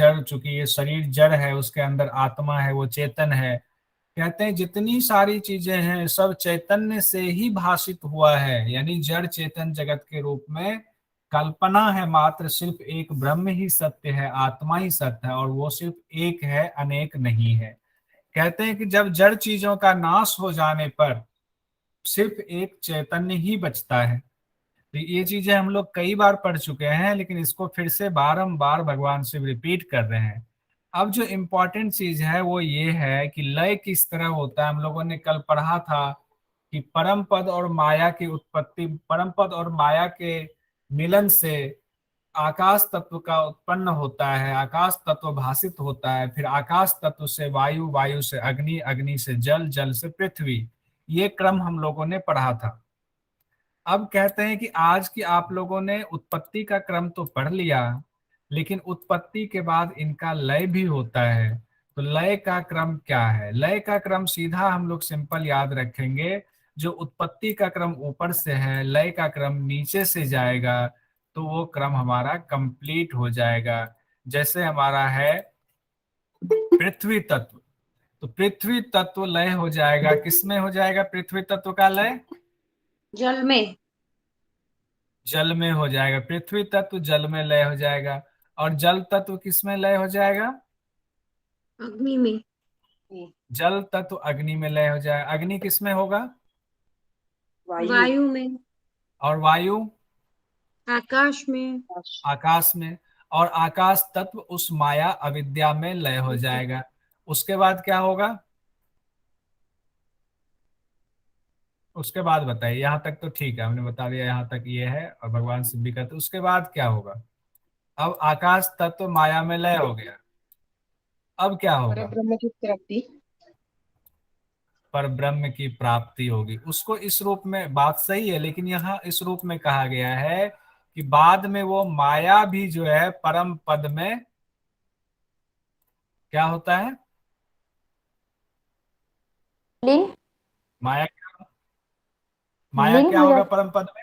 जड़, चूंकि ये शरीर जड़ है, उसके अंदर आत्मा है, वो चेतन है। कहते हैं जितनी सारी चीजें हैं सब चैतन्य से ही भाषित हुआ है, यानी जड़ चेतन जगत के रूप में कल्पना है मात्र। सिर्फ एक ब्रह्म ही सत्य है, आत्मा ही सत्य है, और वो सिर्फ एक है, अनेक नहीं है। कहते हैं कि जब जड़ चीजों का नाश हो जाने पर सिर्फ एक चैतन्य ही बचता है। तो ये चीजें हम लोग कई बार पढ़ चुके हैं, लेकिन इसको फिर से बारंबार भगवान से रिपीट कर रहे हैं। अब जो इम्पोर्टेंट चीज है वो ये है कि लय किस तरह होता है। हम लोगों ने कल पढ़ा था कि परम पद और माया की उत्पत्ति, परम पद और माया के मिलन से आकाश तत्व का उत्पन्न होता है, आकाश तत्व भासित होता है, फिर आकाश तत्व से वायु, वायु से अग्नि, अग्नि से जल, जल से पृथ्वी। ये क्रम हम लोगों ने पढ़ा था। अब कहते हैं कि आज की आप लोगों ने उत्पत्ति का क्रम तो पढ़ लिया, लेकिन उत्पत्ति के बाद इनका लय भी होता है। तो लय का क्रम क्या है? लय का क्रम सीधा हम लोग सिंपल याद रखेंगे। जो उत्पत्ति का क्रम ऊपर से है, लय का क्रम नीचे से जाएगा, तो वो क्रम हमारा कंप्लीट हो जाएगा। जैसे हमारा है पृथ्वी तत्व, तो पृथ्वी तत्व लय हो जाएगा, किसमें हो जाएगा पृथ्वी तत्व का लय? जल में। जल में हो जाएगा। पृथ्वी तत्व जल में लय हो जाएगा। और जल तत्व किस में लय हो जाएगा? अग्नि में। जल तत्व अग्नि में लय हो जाएगा। अग्नि किस में होगा? वायु। वायु में। और वायु? आकाश में। आकाश में। और आकाश तत्व उस माया अविद्या में लय हो जाएगा। उसके बाद क्या होगा? उसके बाद बताइए। यहाँ तक तो ठीक है, हमने बता दिया यहाँ तक ये है, और भगवान सिद्ध भी करते। उसके बाद क्या होगा? अब आकाश तत्व माया में लय हो गया, अब क्या पर होगा? ब्रह्म की प्राप्ति। पर ब्रह्म की प्राप्ति होगी उसको। इस रूप में बात सही है, लेकिन यहाँ इस रूप में कहा गया है कि बाद में वो माया भी जो है परम पद में क्या होता है? लीन। माया, माया लीन क्या हो होगा जाता। परम पद में?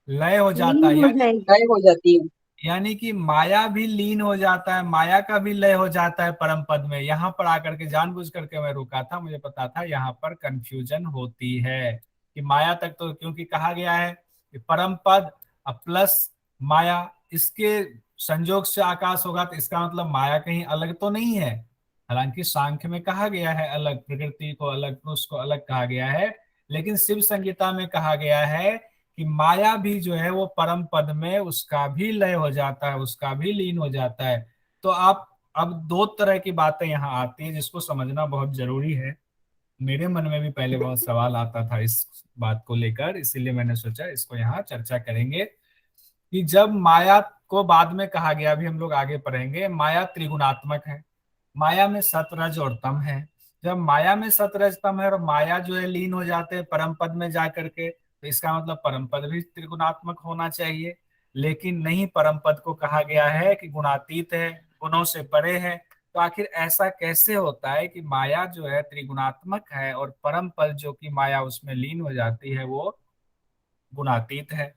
लय हो जाता है। लीन हो यानी जाएगी। गायब हो जाती है। यानी कि माया भी लीन हो जाता है, माया का भी लय हो जाता है परम पद में। यहाँ पर आकर के जानबूझ करके मैं रुका था, मुझे पता था यहाँ पर कंफ्यूजन होती है कि माया तक तो, क्योंकि कहा गया है कि परम पद प्लस माया, इसके संजोग से आकाश होगा, तो इसका मतलब माया कहीं अलग तो नहीं है। हालांकि सांख्य में कहा गया है अलग, प्रकृति को अलग, पुरुष को अलग कहा गया है, लेकिन शिव संगीता में कहा गया है कि माया भी जो है वो परम पद में उसका भी लय हो जाता है, उसका भी लीन हो जाता है। तो आप, अब दो तरह की बातें यहाँ आती है जिसको समझना बहुत जरूरी है। मेरे मन में भी पहले बहुत सवाल आता था इस बात को लेकर, इसीलिए मैंने सोचा इसको यहाँ चर्चा करेंगे कि जब माया को बाद में कहा गया, अभी हम लोग आगे पढ़ेंगे, माया त्रिगुणात्मक है, माया में सत रज और तम है। जब माया में सत रज तम है और माया जो है लीन हो जाते हैं परम पद में जा करके, तो इसका मतलब परम पद भी त्रिगुणात्मक होना चाहिए। लेकिन नहीं, परम पद को कहा गया है कि गुणातीत है, गुणों से परे है। तो आखिर ऐसा कैसे होता है कि माया जो है त्रिगुणात्मक है और परम पद जो कि माया उसमें लीन हो जाती है वो गुणातीत है?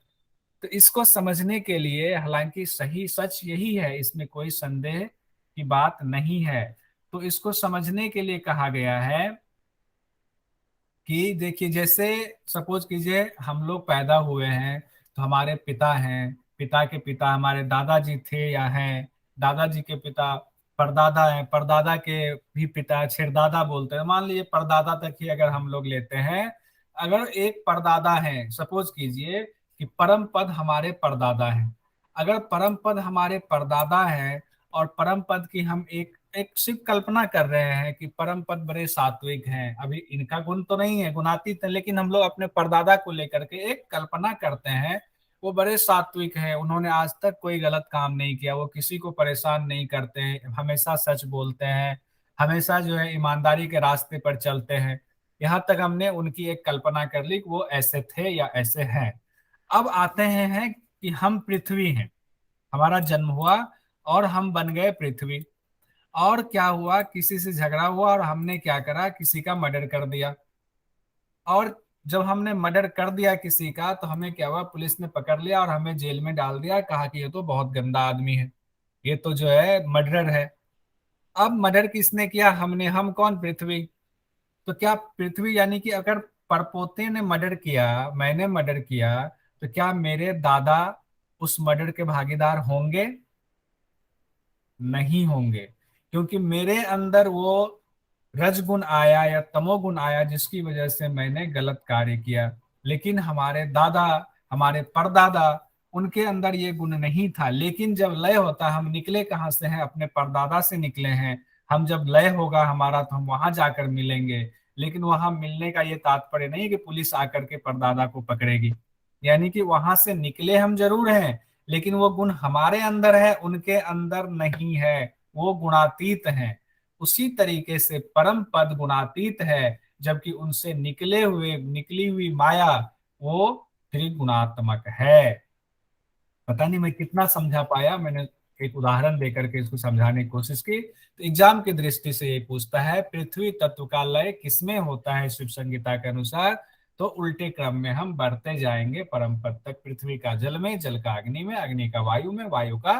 तो इसको समझने के लिए, हालांकि सही सच यही है, इसमें कोई संदेह की बात नहीं है, तो इसको समझने के लिए कहा गया है कि देखिए, जैसे सपोज कीजिए हम लोग पैदा हुए हैं, तो हमारे पिता हैं, पिता के पिता हमारे दादाजी थे या हैं, दादाजी के पिता परदादा हैं, परदादा के भी पिता छिरदादा बोलते हैं, मान लीजिए परदादा तक ही अगर हम लोग लेते हैं। अगर एक परदादा है, सपोज कीजिए कि परम पद हमारे परदादा हैं, अगर परम पद हमारे परदादा है और परम पद की हम एक एक सिर्फ कल्पना कर रहे हैं कि परम पद बड़े सात्विक हैं, अभी इनका गुण तो नहीं है, गुणातीत है, लेकिन हम लोग अपने परदादा को लेकर के एक कल्पना करते हैं, वो बड़े सात्विक हैं, उन्होंने आज तक कोई गलत काम नहीं किया, वो किसी को परेशान नहीं करते हैं, हमेशा सच बोलते हैं, हमेशा जो है ईमानदारी के रास्ते पर चलते हैं। यहाँ तक हमने उनकी एक कल्पना कर ली कि वो ऐसे थे या ऐसे हैं। अब आते हैं कि हम पृथ्वी हैं, हमारा जन्म हुआ और हम बन गए पृथ्वी। और क्या हुआ, किसी से झगड़ा हुआ और हमने क्या करा, किसी का मर्डर कर दिया। और जब हमने मर्डर कर दिया किसी का, तो हमें क्या हुआ, पुलिस ने पकड़ लिया और हमें जेल में डाल दिया, कहा कि ये तो बहुत गंदा आदमी है, ये तो जो है मर्डर है। अब मर्डर किसने किया? हमने। हम कौन? पृथ्वी। तो क्या पृथ्वी, यानी कि अगर परपोते ने मर्डर किया, मैंने मर्डर किया, तो क्या मेरे दादा उस मर्डर के भागीदार होंगे? नहीं होंगे, क्योंकि मेरे अंदर वो रजगुण आया या तमोगुण आया जिसकी वजह से मैंने गलत कार्य किया। लेकिन हमारे दादा, हमारे परदादा, उनके अंदर ये गुण नहीं था। लेकिन जब लय होता, हम निकले कहाँ से हैं? अपने परदादा से निकले हैं। हम जब लय होगा हमारा तो हम वहां जाकर मिलेंगे। लेकिन वहां मिलने का ये तात्पर्य नहीं है कि पुलिस आकर के परदादा को पकड़ेगी। यानी कि वहां से निकले हम जरूर हैं, लेकिन वो गुण हमारे अंदर है, उनके अंदर नहीं है। वो गुणातीत हैं। उसी तरीके से परम पद गुणातीत है, जबकि उनसे निकली हुई माया वो त्रिगुणात्मक है। पता नहीं मैं कितना समझा पाया। मैंने एक उदाहरण देकर के इसको समझाने की कोशिश की। तो एग्जाम की दृष्टि से ये पूछता है, पृथ्वी तत्व का लय किसमें होता है शिव संहिता के अनुसार? तो उल्टे क्रम में हम बढ़ते जाएंगे परम पद तक। पृथ्वी का जल में, जल का अग्नि में, अग्नि का वायु में, वायु का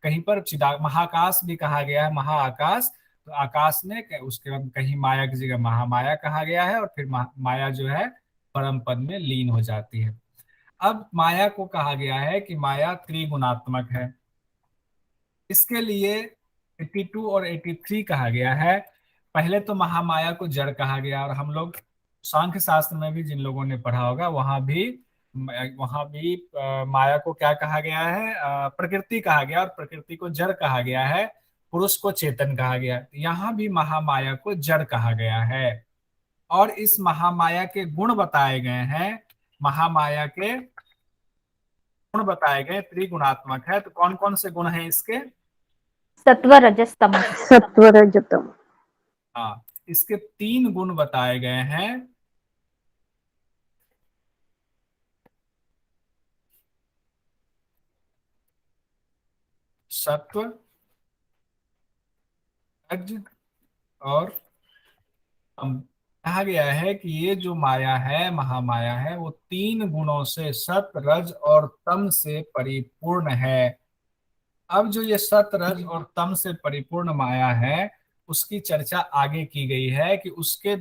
कहीं पर चिदा महाकाश भी कहा गया है, महाआकाश। तो आकाश में उसके बाद कहीं माया की जगह महामाया कहा गया है, और फिर माया जो है परम पद में लीन हो जाती है। अब माया को कहा गया है कि माया त्रिगुणात्मक है। इसके लिए 82 और 83 कहा गया है। पहले तो महामाया को जड़ कहा गया, और हम लोग सांख्य शास्त्र में भी जिन लोगों ने पढ़ा होगा वहां भी माया को क्या कहा गया है? प्रकृति कहा गया, और प्रकृति को जड़ कहा गया है। पुरुष को चेतन कहा गया। यहाँ भी महामाया को जड़ कहा गया है। और इस महामाया के गुण बताए गए हैं। महामाया के गुण बताए गए, त्रिगुणात्मक है। तो कौन कौन से गुण हैं इसके? सत्व रजस तमस। सत्व रजतम। हाँ, इसके 3 गुण बताए गए हैं। सत्व, रज और तम। कहा गया है कि ये जो माया है, महामाया है, वो 3 गुणों से, सत, रज और तम से परिपूर्ण है। अब जो ये सत, रज और तम से परिपूर्ण माया है, उसकी चर्चा आगे की गई है कि उसके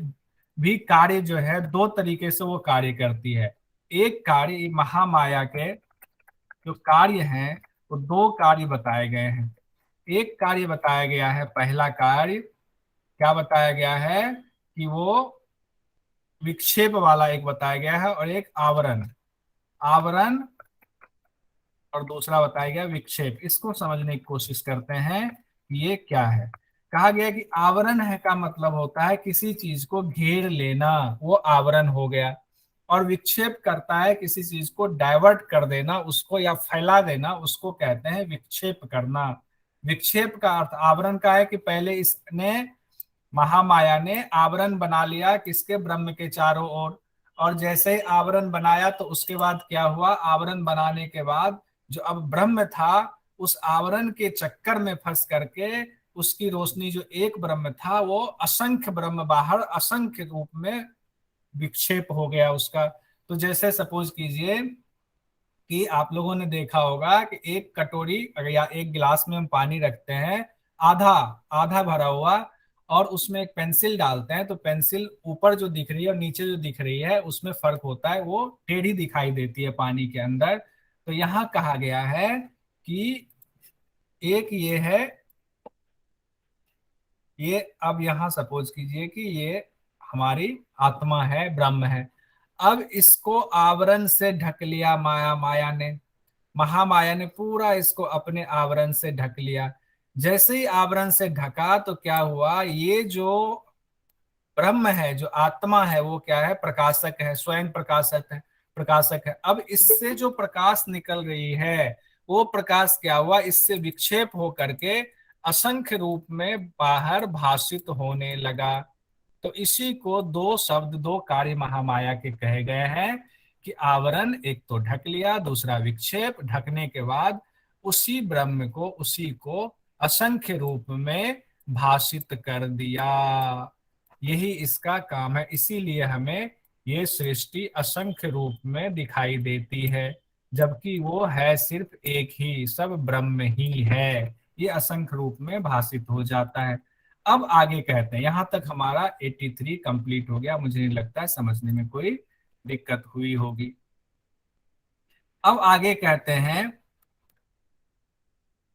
भी कार्य जो है 2 तरीके से वो कार्य करती है। एक कार्य, महामाया के जो कार्य हैं वो 2 कार्य बताए गए हैं। एक कार्य बताया गया है, पहला कार्य क्या बताया गया है? कि वो विक्षेप वाला एक बताया गया है, और एक आवरण। आवरण और दूसरा बताया गया विक्षेप। इसको समझने की कोशिश करते हैं कि ये क्या है। कहा गया कि आवरण है का मतलब होता है किसी चीज को घेर लेना, वो आवरण हो गया। और विक्षेप करता है किसी चीज को डाइवर्ट कर देना, उसको या फैला देना, उसको कहते हैं विक्षेप करना। विक्षेप का अर्थ आवरण का है कि पहले इसने, महामाया ने आवरण बना लिया किसके? ब्रह्म के चारों ओर। और जैसे ही आवरण बनाया तो उसके बाद क्या हुआ? आवरण बनाने के बाद जो अब ब्रह्म था, उस आवरण के चक्कर में फंस करके उसकी रोशनी, जो एक ब्रह्म था, वो असंख्य ब्रह्म बाहर असंख्य रूप में विक्षेप हो गया उसका। तो जैसे सपोज कीजिए कि आप लोगों ने देखा होगा कि एक कटोरी अगर या एक गिलास में हम पानी रखते हैं, आधा आधा भरा हुआ, और उसमें एक पेंसिल डालते हैं, तो पेंसिल ऊपर जो दिख रही है और नीचे जो दिख रही है उसमें फर्क होता है, वो टेढ़ी दिखाई देती है पानी के अंदर। तो यहाँ कहा गया है कि एक ये है, ये अब यहाँ सपोज कीजिए कि ये हमारी आत्मा है, ब्रह्म है। अब इसको आवरण से ढक लिया माया ने, महामाया ने पूरा इसको अपने आवरण से ढक लिया। जैसे ही आवरण से ढका तो क्या हुआ? ये जो ब्रह्म है, जो आत्मा है, वो क्या है? प्रकाशक है, स्वयं प्रकाशक है, प्रकाशक है। अब इससे जो प्रकाश निकल रही है, वो प्रकाश क्या हुआ? इससे विक्षेप हो करके असंख्य रूप में बाहर भाषित होने लगा। तो इसी को 2 शब्द, 2 कार्य महामाया के कहे गए हैं कि आवरण एक तो ढक लिया, दूसरा विक्षेप। ढकने के बाद उसी ब्रह्म को, उसी को असंख्य रूप में भाषित कर दिया। यही इसका काम है। इसीलिए हमें ये सृष्टि असंख्य रूप में दिखाई देती है, जबकि वो है सिर्फ एक ही, सब ब्रह्म ही है। ये असंख्य रूप में भाषित हो जाता है। अब आगे कहते हैं, यहां तक हमारा 83 कंप्लीट हो गया, मुझे नहीं लगता है समझने में कोई दिक्कत हुई होगी। अब आगे कहते हैं,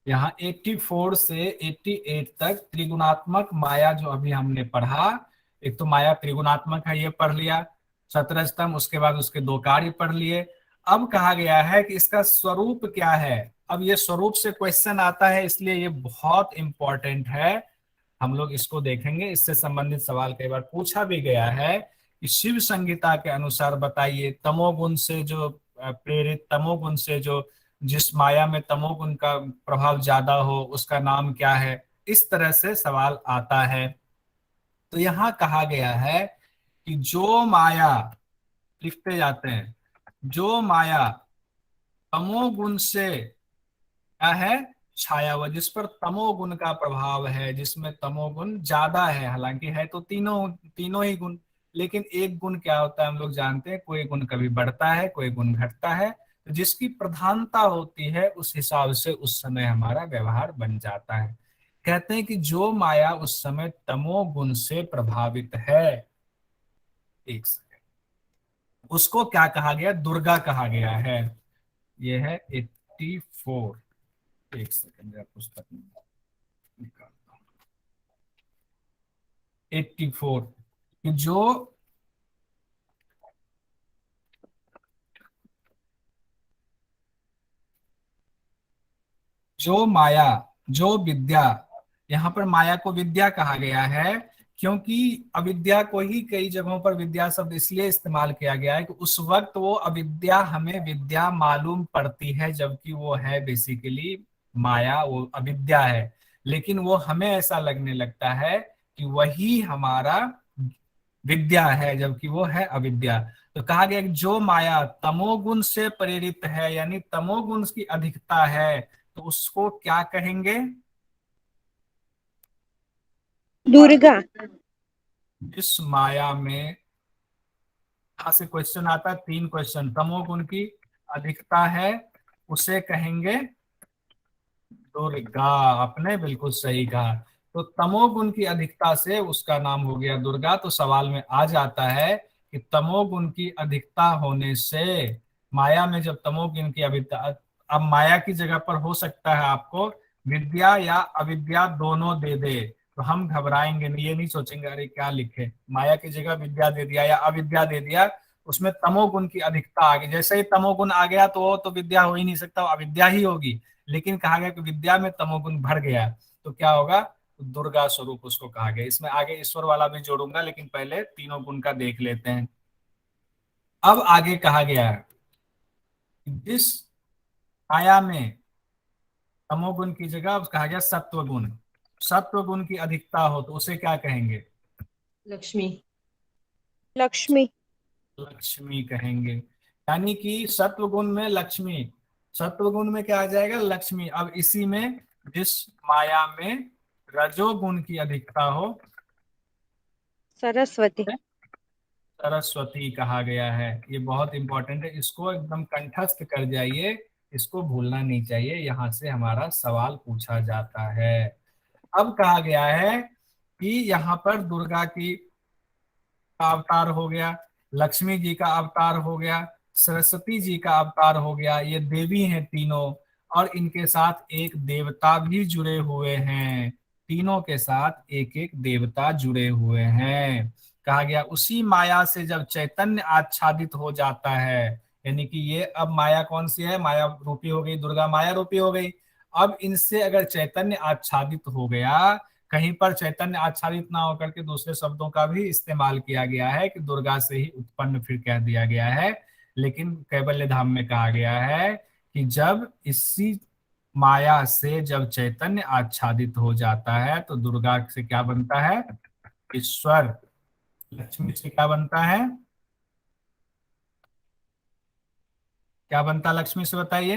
यहाँ 84 से 88 तक त्रिगुणात्मक माया जो अभी हमने पढ़ा, एक तो माया त्रिगुणात्मक है ये पढ़ लिया, 17 स्तंभ, उसके बाद उसके दो कार्य पढ़ लिए। अब कहा गया है कि इसका स्वरूप क्या है। अब ये स्वरूप से क्वेश्चन आता है, इसलिए ये बहुत इंपॉर्टेंट है, हम लोग इसको देखेंगे। इससे संबंधित सवाल कई बार पूछा भी गया है कि शिव संहिता के अनुसार बताइए, तमोगुण से जो प्रेरित, तमोगुण से जो, जिस माया में तमोगुण का प्रभाव ज्यादा हो उसका नाम क्या है, इस तरह से सवाल आता है। तो यहाँ कहा गया है कि जो माया, लिखते जाते हैं, जो माया तमोगुण से क्या है, छायावत, जिस पर तमोगुण का प्रभाव है, जिसमें तमोगुण ज्यादा है, हालांकि है तो तीनों तीनों ही गुण, लेकिन एक गुण क्या होता है हम लोग जानते हैं, कोई गुण कभी बढ़ता है कोई गुण घटता है, तो जिसकी प्रधानता होती है उस हिसाब से उस समय हमारा व्यवहार बन जाता है। कहते हैं कि जो माया उस समय तमोगुण से प्रभावित है, एक सेकंड, उसको क्या कहा गया, दुर्गा कहा गया है। ये है 84, एक सेकंड जरा पुस्तक में निकालता हूं। 84 कि जो माया, जो विद्या, यहाँ पर माया को विद्या कहा गया है, क्योंकि अविद्या को ही कई जगहों पर विद्या शब्द इसलिए इस्तेमाल किया गया है कि उस वक्त वो अविद्या हमें विद्या मालूम पड़ती है, जबकि वो है बेसिकली माया, वो अविद्या है, लेकिन वो हमें ऐसा लगने लगता है कि वही हमारा विद्या है, जबकि वो है अविद्या। तो कहा गया कि जो माया तमोगुण से प्रेरित है, यानी तमोगुण की अधिकता है, तो उसको क्या कहेंगे, दुर्गा। इस माया में, यहां से क्वेश्चन आता है, 3 क्वेश्चन, तमोगुण की अधिकता है उसे कहेंगे दुर्गा। आपने बिल्कुल सही कहा, तो तमोगुण की अधिकता से उसका नाम हो गया दुर्गा। तो सवाल में आ जाता है कि तमोगुण की अधिकता होने से माया में जब तमोगुण की अधिकता, अब माया की जगह पर हो सकता है आपको विद्या या अविद्या दोनों दे दे, तो हम घबराएंगे नहीं, ये नहीं सोचेंगे अरे क्या लिखे, माया की जगह विद्या दे दिया या अविद्या दे दिया, उसमें तमोगुण की अधिकता आ गई, जैसे ही तमोगुण आ गया तो वो तो विद्या हो ही नहीं सकता, वो अविद्या ही होगी। लेकिन कहा गया कि विद्या में तमोगुण भर गया, तो क्या होगा, तो दुर्गा स्वरूप उसको कहा गया। इसमें आगे ईश्वर वाला भी जोड़ूंगा, लेकिन पहले तीनों गुण का देख लेते हैं। अब आगे कहा गया है जिस माया में तमोगुण की जगह अब कहा गया सत्व गुण, सत्व गुण की अधिकता हो तो उसे क्या कहेंगे, लक्ष्मी। लक्ष्मी। लक्ष्मी कहेंगे। यानी कि सत्व गुण में लक्ष्मी, सत्व गुण में क्या आ जाएगा, लक्ष्मी। अब इसी में जिस माया में रजोगुण की अधिकता हो, सरस्वती। सरस्वती कहा गया है। ये बहुत इंपॉर्टेंट है, इसको एकदम कंठस्थ कर जाइए, इसको भूलना नहीं चाहिए, यहाँ से हमारा सवाल पूछा जाता है। अब कहा गया है कि यहाँ पर दुर्गा की का अवतार हो गया, लक्ष्मी जी का अवतार हो गया, सरस्वती जी का अवतार हो गया, ये देवी हैं तीनों, और इनके साथ एक देवता भी जुड़े हुए हैं, तीनों के साथ एक एक देवता जुड़े हुए हैं। कहा गया उसी माया से जब चैतन्य आच्छादित हो जाता है, यानी कि ये अब माया कौन सी है, माया रूपी हो गई, दुर्गा माया रूपी हो गई। अब इनसे अगर चैतन्य आच्छादित हो गया, कहीं पर चैतन्य आच्छादित ना होकर के दूसरे शब्दों का भी इस्तेमाल किया गया है कि दुर्गा से ही उत्पन्न फिर कह दिया गया है, लेकिन कैवल्य धाम में कहा गया है कि जब इसी माया से जब चैतन्य आच्छादित हो जाता है तो दुर्गा से क्या बनता है, ईश्वर। लक्ष्मी से क्या बनता है, क्या बनता है लक्ष्मी से बताइए,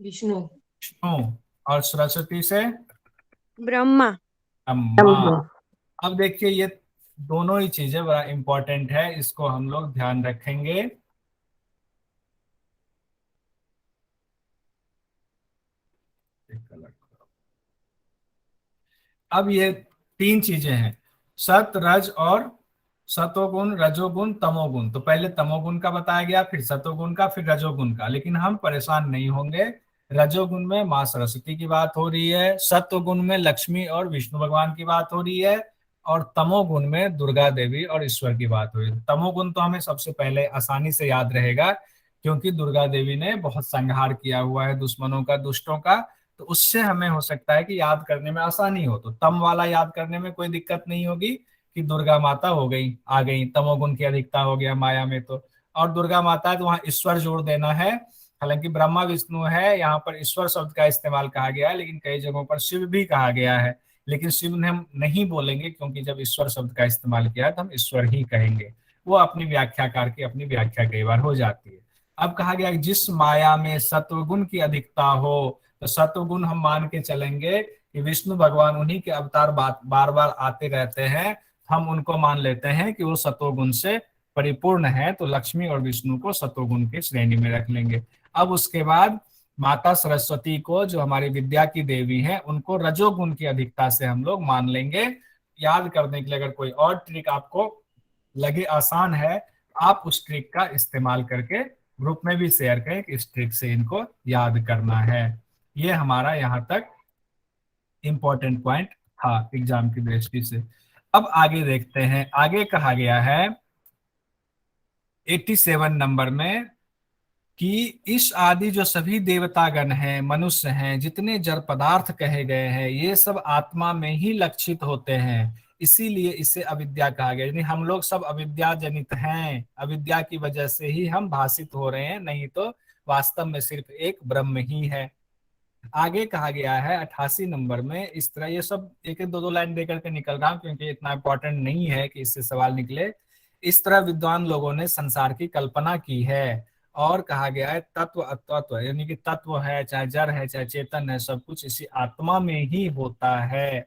विष्णु। विष्णु। और सरस्वती से ब्रह्मा। ब्रह्मा। अब देखिए ये दोनों ही चीजें बड़ा इंपॉर्टेंट है, इसको हम लोग ध्यान रखेंगे। अब ये तीन चीजें हैं, सत रज और सतोगुण रजोगुण तमोगुण। तो पहले तमोगुण का बताया गया, फिर सतोगुण का, फिर रजोगुण का। लेकिन हम परेशान नहीं होंगे। रजोगुण में माँ सरस्वती की बात हो रही है, सत्वगुण में लक्ष्मी और विष्णु भगवान की बात हो रही है, और तमोगुण में दुर्गा देवी और ईश्वर की बात हो रही है। तमोगुण तो हमें सबसे पहले आसानी से याद रहेगा, क्योंकि दुर्गा देवी ने बहुत संहार किया हुआ है दुश्मनों का, दुष्टों का। तो उससे हमें हो सकता है कि याद करने में आसानी हो। तो तम वाला याद करने में कोई दिक्कत नहीं होगी कि दुर्गा माता हो गई, आ गई, तमोगुण की अधिकता हो गया माया में। तो और दुर्गा माता है तो वहां ईश्वर जोड़ देना है। हालांकि ब्रह्मा विष्णु है, यहाँ पर ईश्वर शब्द का इस्तेमाल कहा गया है, लेकिन कई जगहों पर शिव भी कहा गया है। लेकिन शिव ने हम नहीं बोलेंगे, क्योंकि जब ईश्वर शब्द का इस्तेमाल किया है तो हम ईश्वर ही कहेंगे। वो अपनी व्याख्याकार की अपनी व्याख्या कई बार हो जाती है। अब कहा गया जिस माया में सत्वगुण की अधिकता हो, तो सत्वगुण हम मान के चलेंगे कि विष्णु भगवान उन्हीं के अवतार बार बार आते रहते हैं, हम उनको मान लेते हैं कि वो सतोगुण से परिपूर्ण है। तो लक्ष्मी और विष्णु को सतोगुण की श्रेणी में रख लेंगे। अब उसके बाद माता सरस्वती को, जो हमारी विद्या की देवी है, उनको रजोगुण की अधिकता से हम लोग मान लेंगे। याद करने के लिए अगर कोई और ट्रिक आपको लगे आसान है, आप उस ट्रिक का इस्तेमाल करके ग्रुप में भी शेयर करें कि इस ट्रिक से इनको याद करना है। ये हमारा यहाँ तक इंपॉर्टेंट पॉइंट था एग्जाम की दृष्टि से। अब आगे देखते हैं, आगे कहा गया है 87 नंबर में कि इस आदि जो सभी देवतागण हैं, मनुष्य हैं, जितने जड़ पदार्थ कहे गए हैं, ये सब आत्मा में ही लक्षित होते हैं, इसीलिए इसे अविद्या कहा गया। यानी हम लोग सब अविद्या जनित हैं, अविद्या की वजह से ही हम भाषित हो रहे हैं, नहीं तो वास्तव में सिर्फ एक ब्रह्म ही है। आगे कहा गया है 88 नंबर में इस तरह, ये सब एक एक दो दो लाइन देकर के निकल रहा हूं क्योंकि इतना इंपॉर्टेंट नहीं है कि इससे सवाल निकले। इस तरह विद्वान लोगों ने संसार की कल्पना की है। और कहा गया है तत्व अतत्व, यानी कि तत्व है, चाहे जड़ है, चाहे चेतन है, सब कुछ इसी आत्मा में ही होता है।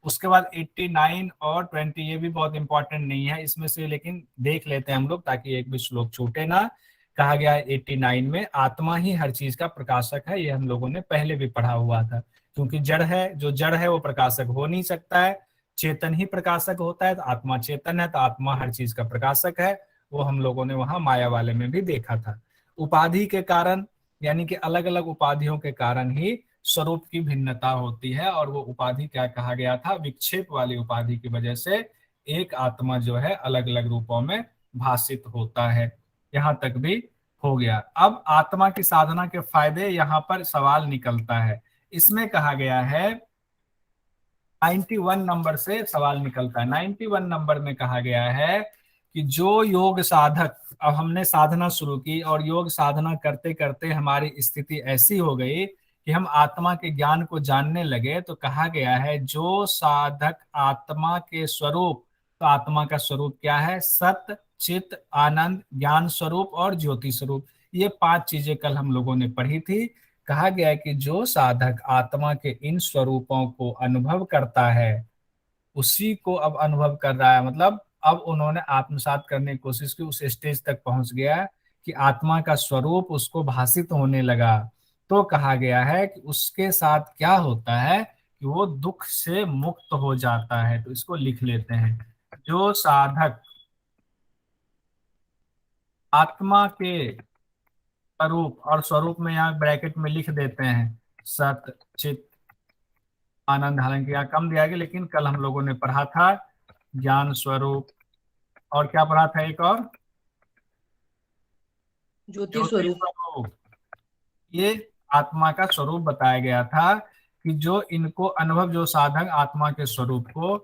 उसके बाद 89 और 20, ये भी बहुत इंपॉर्टेंट नहीं है इसमें से, लेकिन देख लेते हैं हम लोग ताकि एक भी श्लोक छूटे ना। कहा गया है 89 में आत्मा ही हर चीज का प्रकाशक है। ये हम लोगों ने पहले भी पढ़ा हुआ था, क्योंकि जड़ है, जो जड़ है वो प्रकाशक हो नहीं सकता है, चेतन ही प्रकाशक होता है। तो आत्मा चेतन है, तो आत्मा हर चीज का प्रकाशक है। वो हम लोगों ने वहां माया वाले में भी देखा था। उपाधि के कारण, यानी कि अलग अलग उपाधियों के कारण ही स्वरूप की भिन्नता होती है। और वो उपाधि क्या कहा गया था, विक्षेप वाली उपाधि की वजह से एक आत्मा जो है अलग अलग रूपों में भाषित होता है। यहाँ तक भी हो गया। अब आत्मा की साधना के फायदे यहाँ पर सवाल निकलता है। इसमें कहा गया है 91 नंबर से सवाल निकलता है। 91 नंबर में कहा गया है कि जो योग साधक, अब हमने साधना शुरू की और योग साधना करते करते हमारी स्थिति ऐसी हो गई कि हम आत्मा के ज्ञान को जानने लगे, तो कहा गया है जो साधक आत्मा के स्वरूप, तो आत्मा का स्वरूप क्या है, सत चित आनंद ज्ञान स्वरूप और ज्योति स्वरूप। ये पांच चीजें कल हम लोगों ने पढ़ी थी। कहा गया है कि जो साधक आत्मा के इन स्वरूपों को अनुभव करता है, उसी को अब अनुभव कर रहा है, मतलब अब उन्होंने आत्मसात करने की कोशिश की, उस स्टेज तक पहुंच गया कि आत्मा का स्वरूप उसको भासित होने लगा। तो कहा गया है कि उसके साथ क्या होता है कि वो दुख से मुक्त हो जाता है। तो इसको लिख लेते हैं, जो साधक आत्मा के स्वरूप, और स्वरूप में यहाँ ब्रैकेट में लिख देते हैं सत चित आनंद, हालांकि यहाँ कम दिया गया लेकिन कल हम लोगों ने पढ़ा था ज्ञान स्वरूप, और क्या पढ़ा था एक और, ज्योति ज्योति स्वरूप। स्वरूप। ये आत्मा का स्वरूप बताया गया था कि जो इनको अनुभव, जो साधक आत्मा के स्वरूप को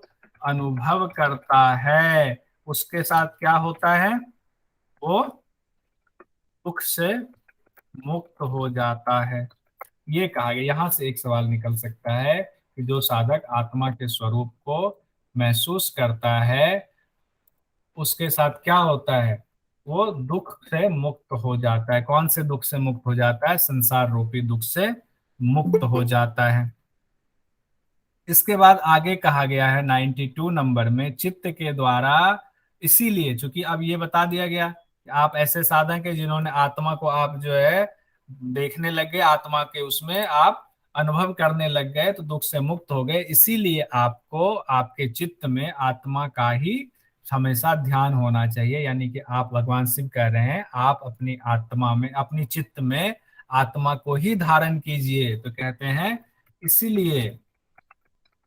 अनुभव करता है, उसके साथ क्या होता है, वो दुख से मुक्त हो जाता है। ये कहा गया। यहाँ से एक सवाल निकल सकता है कि जो साधक आत्मा के स्वरूप को महसूस करता है, उसके साथ क्या होता है, वो दुख से मुक्त हो जाता है। कौन से दुख से मुक्त हो जाता है, संसार रूपी दुख से मुक्त हो जाता है। इसके बाद आगे कहा गया है 92 नंबर में चित्त के द्वारा, इसीलिए चूंकि अब ये बता दिया गया कि आप ऐसे साधक है जिन्होंने आत्मा को आप जो है देखने लगे, आत्मा के उसमें आप अनुभव करने लग गए तो दुख से मुक्त हो गए। इसीलिए आपको आपके चित्त में आत्मा का ही हमेशा ध्यान होना चाहिए। यानी कि आप, भगवान शिव कह रहे हैं, आप अपनी आत्मा में, अपनी चित्त में आत्मा को ही धारण कीजिए। तो कहते हैं इसीलिए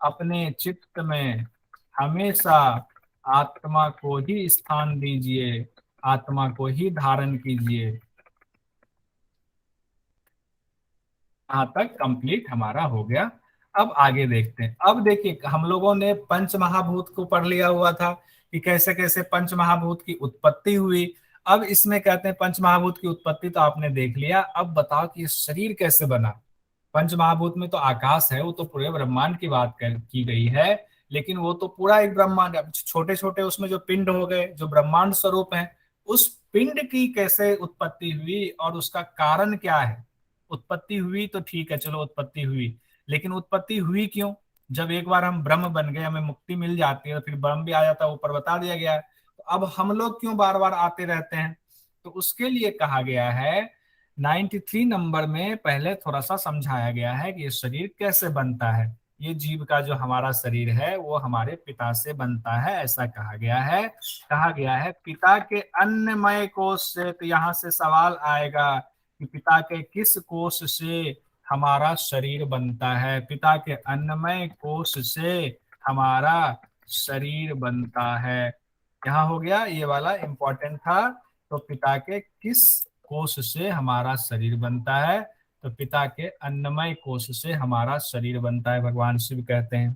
अपने चित्त में हमेशा आत्मा को ही स्थान दीजिए, आत्मा को ही धारण कीजिए। यहाँ तक कंप्लीट हमारा हो गया। अब आगे देखते हैं। अब देखिए, हम लोगों ने पंच महाभूत को पढ़ लिया हुआ था कि कैसे कैसे पंच महाभूत की उत्पत्ति हुई। अब इसमें कहते हैं पंच महाभूत की उत्पत्ति तो आपने देख लिया, अब बताओ कि ये शरीर कैसे बना। पंच महाभूत में तो आकाश है, वो तो पूरे ब्रह्मांड की बात की गई है, लेकिन वो तो पूरा एक ब्रह्मांड है। छोटे छोटे उसमें जो पिंड हो गए, जो ब्रह्मांड स्वरूप है, उस पिंड की कैसे उत्पत्ति हुई और उसका कारण क्या है। उत्पत्ति हुई तो ठीक है, चलो उत्पत्ति हुई, लेकिन उत्पत्ति हुई क्यों। जब एक बार हम ब्रह्म बन गए, हमें मुक्ति मिल जाती है, तो फिर ब्रह्म भी आ जाता है, ऊपर बता दिया गया है। तो अब हम लोग क्यों बार बार आते रहते हैं, तो उसके लिए कहा गया है 93 नंबर में पहले थोड़ा सा समझाया गया है कि ये शरीर कैसे बनता है। ये जीव का जो हमारा शरीर है वो हमारे पिता से बनता है, ऐसा कहा गया है। कहा गया है पिता के अन्नमय कोष से। तो यहाँ से सवाल आएगा कि पिता के किस कोष से हमारा शरीर बनता है। पिता के अन्नमय कोष से हमारा शरीर बनता है। यहाँ हो गया, ये वाला इंपॉर्टेंट था। तो पिता के किस कोष से हमारा शरीर बनता है, तो पिता के अन्नमय कोष से हमारा शरीर बनता है, भगवान शिव कहते हैं।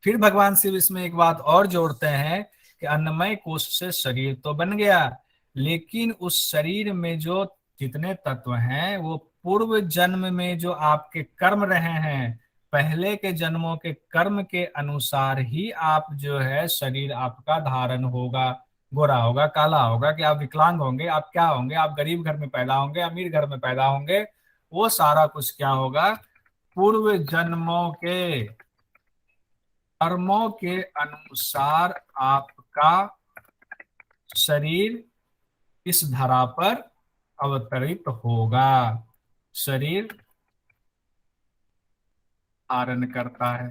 फिर भगवान शिव इसमें एक बात और जोड़ते हैं कि अन्नमय कोष से शरीर तो बन गया, लेकिन उस शरीर में जो जितने तत्व हैं वो पूर्व जन्म में जो आपके कर्म रहे हैं, पहले के जन्मों के कर्म के अनुसार ही आप जो है शरीर आपका धारण होगा। गोरा होगा, काला होगा, कि आप विकलांग होंगे, आप क्या होंगे, आप गरीब घर में पैदा होंगे, अमीर घर में पैदा होंगे, वो सारा कुछ क्या होगा, पूर्व जन्मों के कर्मों के अनुसार आपका शरीर इस धरा पर अवतरित होगा। शरीर धारण करता है।